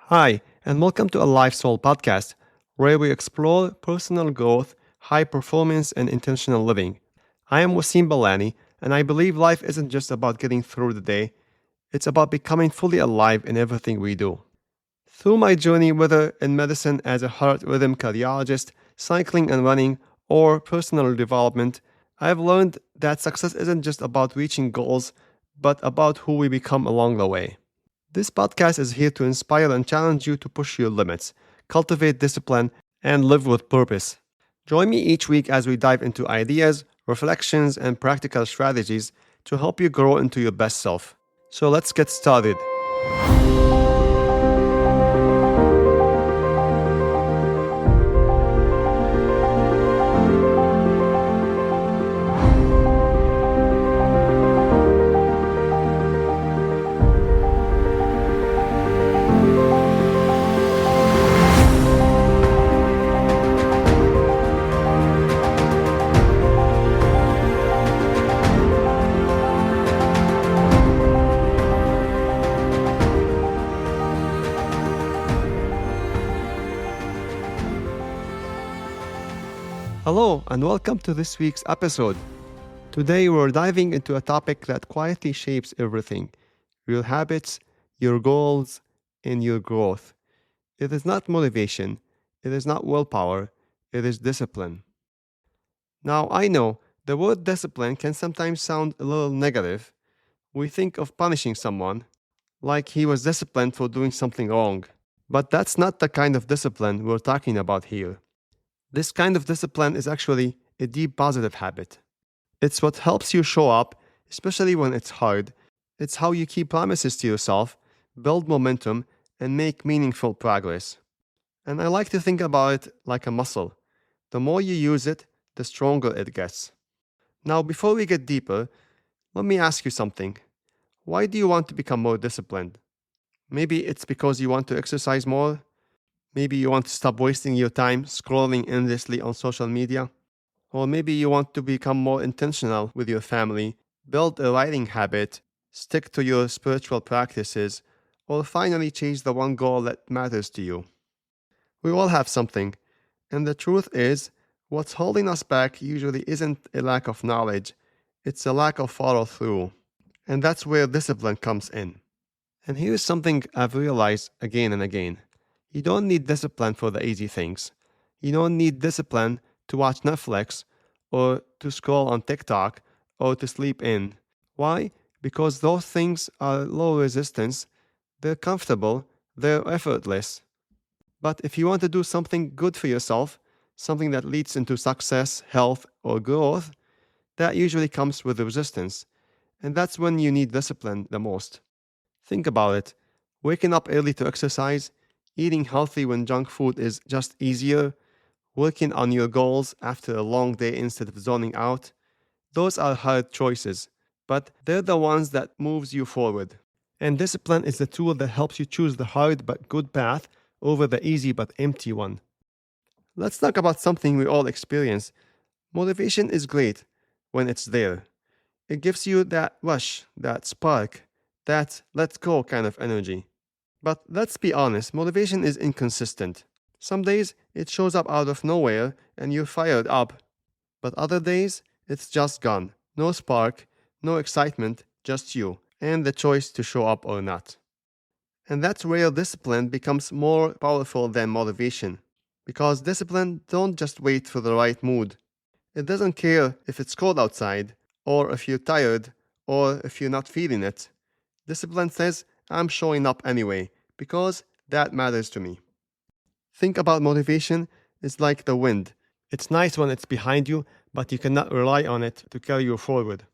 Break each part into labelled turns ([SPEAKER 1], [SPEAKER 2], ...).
[SPEAKER 1] Hi, and welcome to a Life Soul podcast, where we explore personal growth, high performance, and intentional living. I am Wasim Balani, and I believe life isn't just about getting through the day, it's about becoming fully alive in everything we do. Through my journey, whether in medicine as a heart rhythm cardiologist, cycling and running, or personal development, I have learned that success isn't just about reaching goals, but about who we become along the way. This podcast is here to inspire and challenge you to push your limits, cultivate discipline, and live with purpose. Join me each week as we dive into ideas, reflections, and practical strategies to help you grow into your best self. So let's get started. Hello, and welcome to this week's episode. Today, we're diving into a topic that quietly shapes everything: your habits, your goals, and your growth. It is not motivation, it is not willpower, it is discipline. Now, I know the word discipline can sometimes sound a little negative. We think of punishing someone, like he was disciplined for doing something wrong. But that's not the kind of discipline we're talking about here. This kind of discipline is actually a deep positive habit. It's what helps you show up, especially when it's hard. It's how you keep promises to yourself, build momentum, and make meaningful progress. And I like to think about it like a muscle. The more you use it, the stronger it gets. Now, before we get deeper, let me ask you something. Why do you want to become more disciplined? Maybe it's because you want to exercise more. Maybe you want to stop wasting your time scrolling endlessly on social media. Or maybe you want to become more intentional with your family, build a writing habit, stick to your spiritual practices, or finally chase the one goal that matters to you. We all have something, and the truth is, what's holding us back usually isn't a lack of knowledge, it's a lack of follow through. And that's where discipline comes in. And here's something I've realized again and again: you don't need discipline for the easy things. You don't need discipline to watch Netflix or to scroll on TikTok or to sleep in. Why? Because those things are low resistance, they're comfortable, they're effortless. But if you want to do something good for yourself, something that leads into success, health, or growth, that usually comes with resistance. And that's when you need discipline the most. Think about it: waking up early to exercise, eating healthy when junk food is just easier, working on your goals after a long day instead of zoning out. Those are hard choices, but they're the ones that moves you forward. And discipline is the tool that helps you choose the hard but good path over the easy but empty one. Let's talk about something we all experience. Motivation is great when it's there. It gives you that rush, that spark, that let's go kind of energy. But let's be honest, motivation is inconsistent. Some days it shows up out of nowhere and you're fired up, but other days it's just gone. No spark, no excitement, just you, and the choice to show up or not. And that's where discipline becomes more powerful than motivation. Because discipline don't just wait for the right mood. It doesn't care if it's cold outside, or if you're tired, or if you're not feeling it. Discipline says, I'm showing up anyway, because that matters to me. Think about motivation, it's like the wind. It's nice when it's behind you, but you cannot rely on it to carry you forward.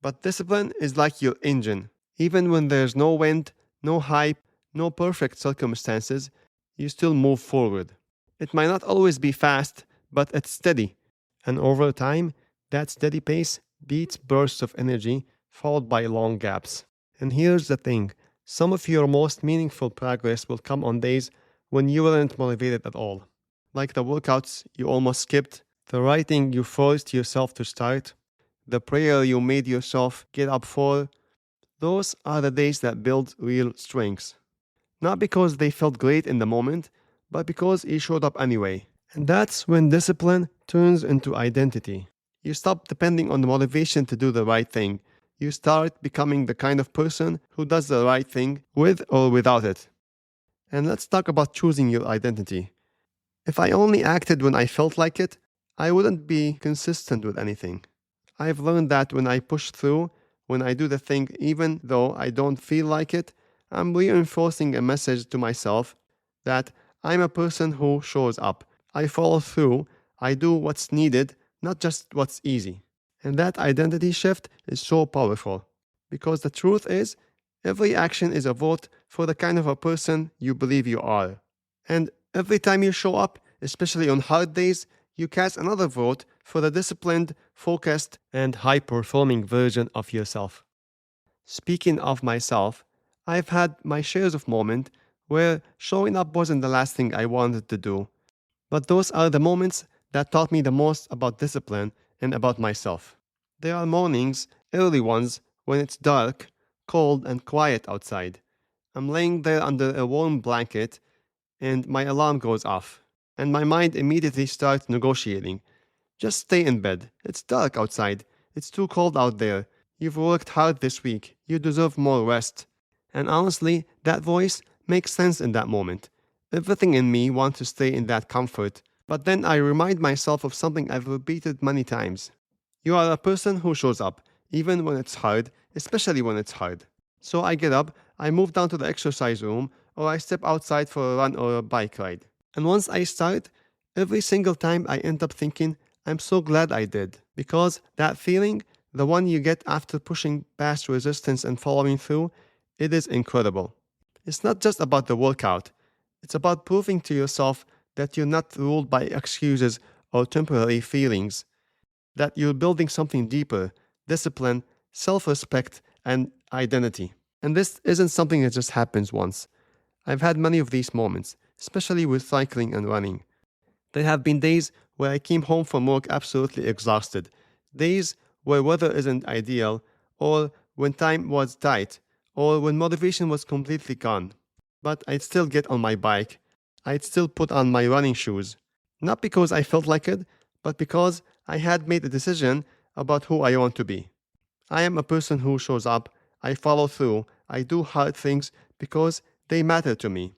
[SPEAKER 1] But discipline is like your engine. Even when there's no wind, no hype, no perfect circumstances, you still move forward. It might not always be fast, but it's steady. And over time, that steady pace beats bursts of energy followed by long gaps. And here's the thing: some of your most meaningful progress will come on days when you weren't motivated at all. Like the workouts you almost skipped, the writing you forced yourself to start, the prayer you made yourself get up for. Those are the days that build real strengths. not because they felt great in the moment, but because he showed up anyway. And that's when discipline turns into identity. You stop depending on the motivation to do the right thing. You start becoming the kind of person who does the right thing with or without it. And let's talk about choosing your identity. If I only acted when I felt like it, I wouldn't be consistent with anything. I've learned that when I push through, when I do the thing even though I don't feel like it, I'm reinforcing a message to myself that I'm a person who shows up. I follow through, I do what's needed, not just what's easy. And that identity shift is so powerful because the truth is, every action is a vote for the kind of a person you believe you are. And every time you show up, especially on hard days, you cast another vote for the disciplined, focused, and high performing version of yourself. Speaking of myself, I've had my shares of moments where showing up wasn't the last thing I wanted to do, but those are the moments that taught me the most about discipline and about myself. There are mornings, early ones, when it's dark, cold, and quiet outside. I'm laying there under a warm blanket, and my alarm goes off, and my mind immediately starts negotiating. Just stay in bed. It's dark outside. It's too cold out there. You've worked hard this week. You deserve more rest. And honestly, that voice makes sense in that moment. Everything in me wants to stay in that comfort. But then I remind myself of something I've repeated many times. You are a person who shows up, even when it's hard, especially when it's hard. So I get up, I move down to the exercise room, or I step outside for a run or a bike ride. And once I start, every single time I end up thinking, I'm so glad I did. Because that feeling, the one you get after pushing past resistance and following through, it is incredible. It's not just about the workout, it's about proving to yourself that you're not ruled by excuses or temporary feelings, that you're building something deeper: discipline, self respect, and identity. And this isn't something that just happens once. I've had many of these moments, especially with cycling and running. There have been days where I came home from work absolutely exhausted, days where weather isn't ideal, or when time was tight, or when motivation was completely gone. But I'd still get on my bike, I'd still put on my running shoes, not because I felt like it, but because I had made a decision about who I want to be. I am a person who shows up, I follow through, I do hard things because they matter to me.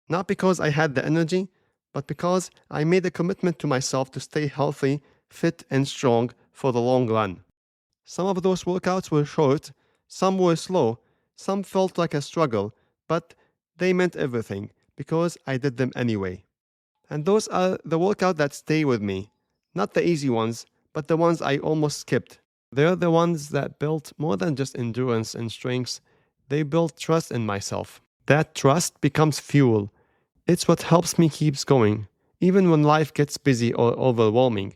[SPEAKER 1] Not because I had the energy, but because I made a commitment to myself to stay healthy, fit, and strong for the long run. Some of those workouts were short, some were slow, some felt like a struggle, but they meant everything because I did them anyway. And those are the workouts that stay with me. Not the easy ones, but the ones I almost skipped. They're the ones that built more than just endurance and strength, they built trust in myself. That trust becomes fuel. It's what helps me keep going, even when life gets busy or overwhelming,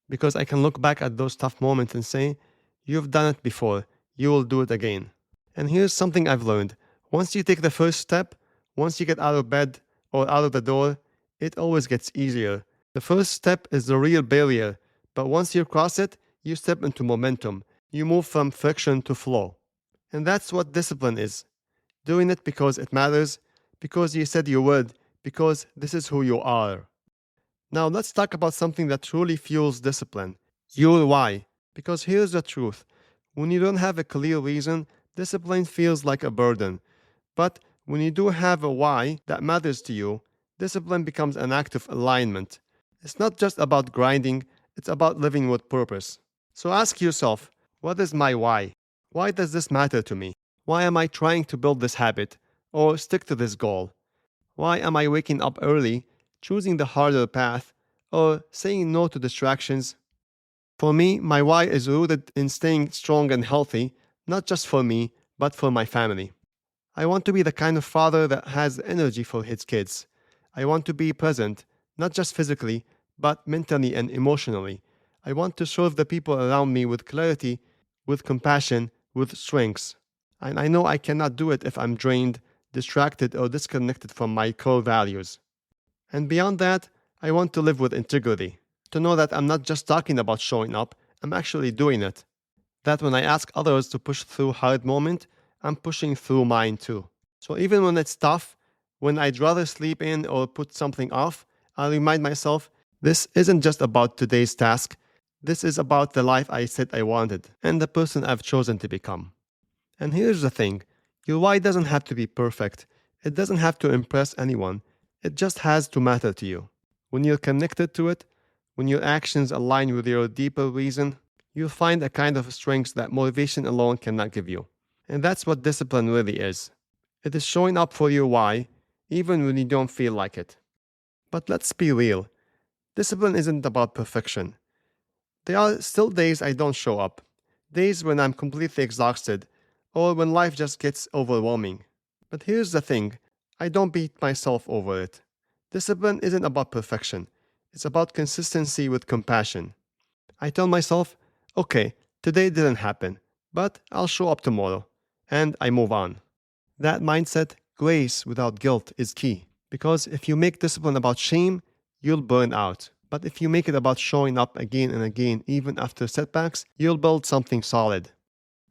[SPEAKER 1] because I can look back at those tough moments and say, you've done it before, you will do it again. And here's something I've learned. Once you take the first step, once you get out of bed or out of the door, it always gets easier. The first step is the real barrier, but once you cross it, you step into momentum. You move from friction to flow. And that's what discipline is. Doing it because it matters, because you said you would, because this is who you are. Now let's talk about something that truly fuels discipline. Your why. Because here's the truth. When you don't have a clear reason, discipline feels like a burden. But when you do have a why that matters to you, discipline becomes an act of alignment. It's not just about grinding, it's about living with purpose. So ask yourself, what is my why? Why does this matter to me? Why am I trying to build this habit or stick to this goal? Why am I waking up early, choosing the harder path, or saying no to distractions? For me, my why is rooted in staying strong and healthy, not just for me, but for my family. I want to be the kind of father that has energy for his kids. I want to be present, not just physically, but mentally and emotionally. I want to serve the people around me with clarity, with compassion, with strength. And I know I cannot do it if I'm drained, distracted, or disconnected from my core values. And beyond that, I want to live with integrity. To know that I'm not just talking about showing up, I'm actually doing it. That when I ask others to push through hard moments, I'm pushing through mine too. So even when it's tough, When I'd rather sleep in or put something off, I'll remind myself, this isn't just about today's task. This is about the life I said I wanted and the person I've chosen to become. And here's the thing, your why doesn't have to be perfect. It doesn't have to impress anyone. It just has to matter to you. When you're connected to it, when your actions align with your deeper reason, you'll find a kind of strength that motivation alone cannot give you. And that's what discipline really is. It is showing up for your why, even when you don't feel like it. But let's be real. Discipline isn't about perfection. There are still days I don't show up. Days when I'm completely exhausted, or when life just gets overwhelming. But here's the thing, I don't beat myself over it. Discipline isn't about perfection. It's about consistency with compassion. I tell myself, okay, today didn't happen, but I'll show up tomorrow. And I move on. That mindset, grace without guilt, is key. Because if you make discipline about shame, you'll burn out. But if you make it about showing up again and again, even after setbacks, you'll build something solid.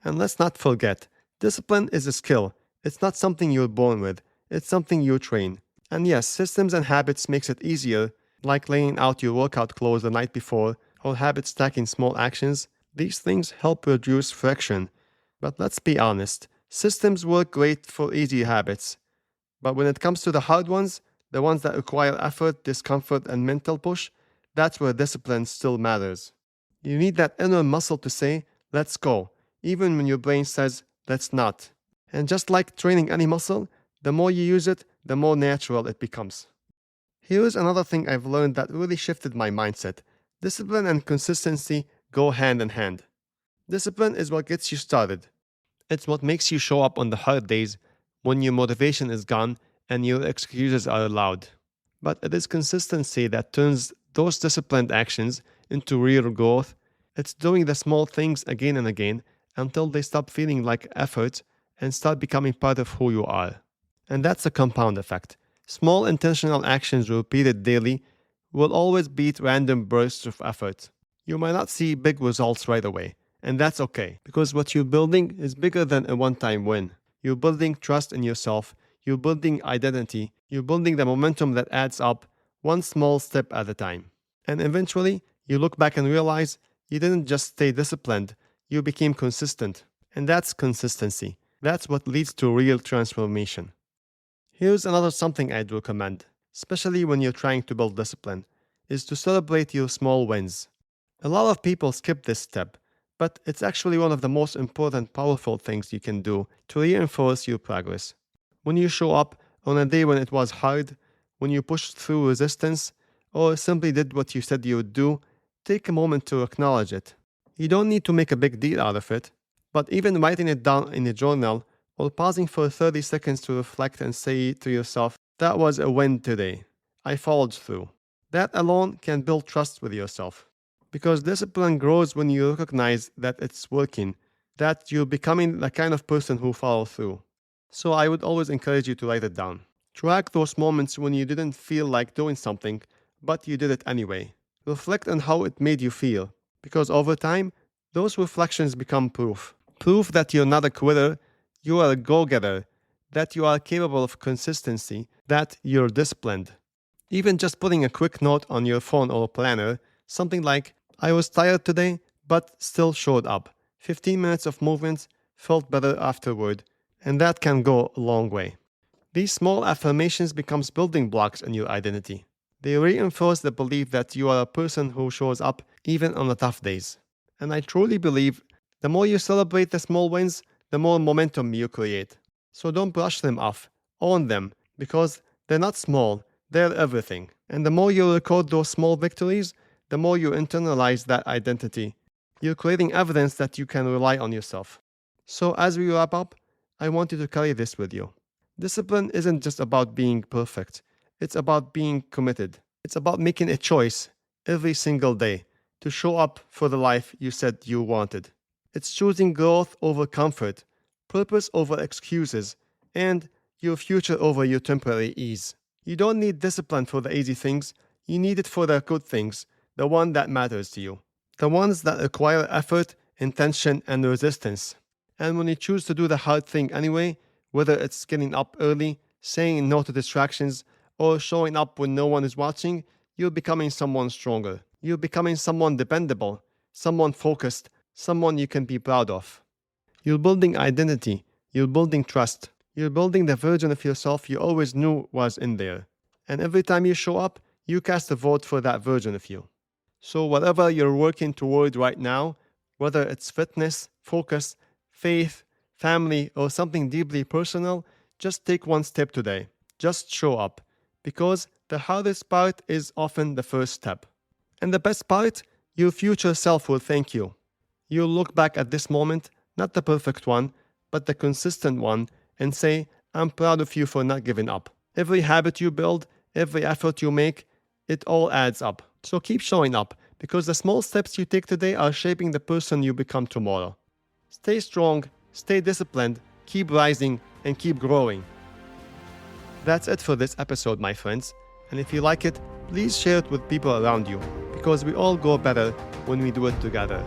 [SPEAKER 1] And let's not forget, discipline is a skill. It's not something you're born with. It's something you train. And yes, systems and habits makes it easier, like laying out your workout clothes the night before or habit stacking small actions. These things help reduce friction. But let's be honest, systems work great for easy habits. But when it comes to the hard ones, the ones that require effort, discomfort, and mental push, that's where discipline still matters. You need that inner muscle to say, let's go, even when your brain says, let's not. And just like training any muscle, the more you use it, the more natural it becomes. Here's another thing I've learned that really shifted my mindset. Discipline and consistency go hand in hand. Discipline is what gets you started. It's what makes you show up on the hard days when your motivation is gone and your excuses are allowed. But it is consistency that turns those disciplined actions into real growth. It's doing the small things again and again until they stop feeling like effort and start becoming part of who you are. And that's a compound effect. Small intentional actions repeated daily will always beat random bursts of effort. You might not see big results right away, and that's okay, because what you're building is bigger than a one-time win. You're building trust in yourself, you're building identity, you're building the momentum that adds up one small step at a time. And eventually, you look back and realize you didn't just stay disciplined, you became consistent. And that's consistency. That's what leads to real transformation. Here's another something I'd recommend, especially when you're trying to build discipline, is to celebrate your small wins. A lot of people skip this step, but it's actually one of the most important, powerful things you can do to reinforce your progress. When you show up on a day when it was hard, when you pushed through resistance, or simply did what you said you would do, take a moment to acknowledge it. You don't need to make a big deal out of it, but even writing it down in a journal or pausing for 30 seconds to reflect and say to yourself, that was a win today. I followed through. That alone can build trust with yourself. Because discipline grows when you recognize that it's working, that you're becoming the kind of person who follows through. So I would always encourage you to write it down. Track those moments when you didn't feel like doing something, but you did it anyway. Reflect on how it made you feel, because over time, those reflections become proof. Proof that you're not a quitter, you are a go-getter, that you are capable of consistency, that you're disciplined. Even just putting a quick note on your phone or planner, something like, I was tired today, but still showed up. 15 minutes of movement, felt better afterward, and that can go a long way. These small affirmations becomes building blocks in your identity. They reinforce the belief that you are a person who shows up even on the tough days. And I truly believe the more you celebrate the small wins, the more momentum you create. So don't brush them off. Own them, because they're not small, they're everything. And the more you record those small victories, the more you internalize that identity. You're creating evidence that you can rely on yourself. So as we wrap up, I want you to carry this with you. Discipline isn't just about being perfect. It's about being committed. It's about making a choice every single day to show up for the life you said you wanted. It's choosing growth over comfort, purpose over excuses, and your future over your temporary ease. You don't need discipline for the easy things. You need it for the good things, the one that matters to you. The ones that require effort, intention, and resistance. And when you choose to do the hard thing anyway, whether it's getting up early, saying no to distractions, or showing up when no one is watching, you're becoming someone stronger. You're becoming someone dependable, someone focused, someone you can be proud of. You're building identity. You're building trust. You're building the version of yourself you always knew was in there. And every time you show up, you cast a vote for that version of you. So whatever you're working toward right now, whether it's fitness, focus, faith, family, or something deeply personal, just take one step today. Just show up. Because the hardest part is often the first step. And the best part, your future self will thank you. You'll look back at this moment, not the perfect one, but the consistent one, and say, I'm proud of you for not giving up. Every habit you build, every effort you make, it all adds up. So keep showing up, because the small steps you take today are shaping the person you become tomorrow. Stay strong, stay disciplined, keep rising, and keep growing. That's it for this episode, my friends. And if you like it, please share it with people around you, because we all go better when we do it together.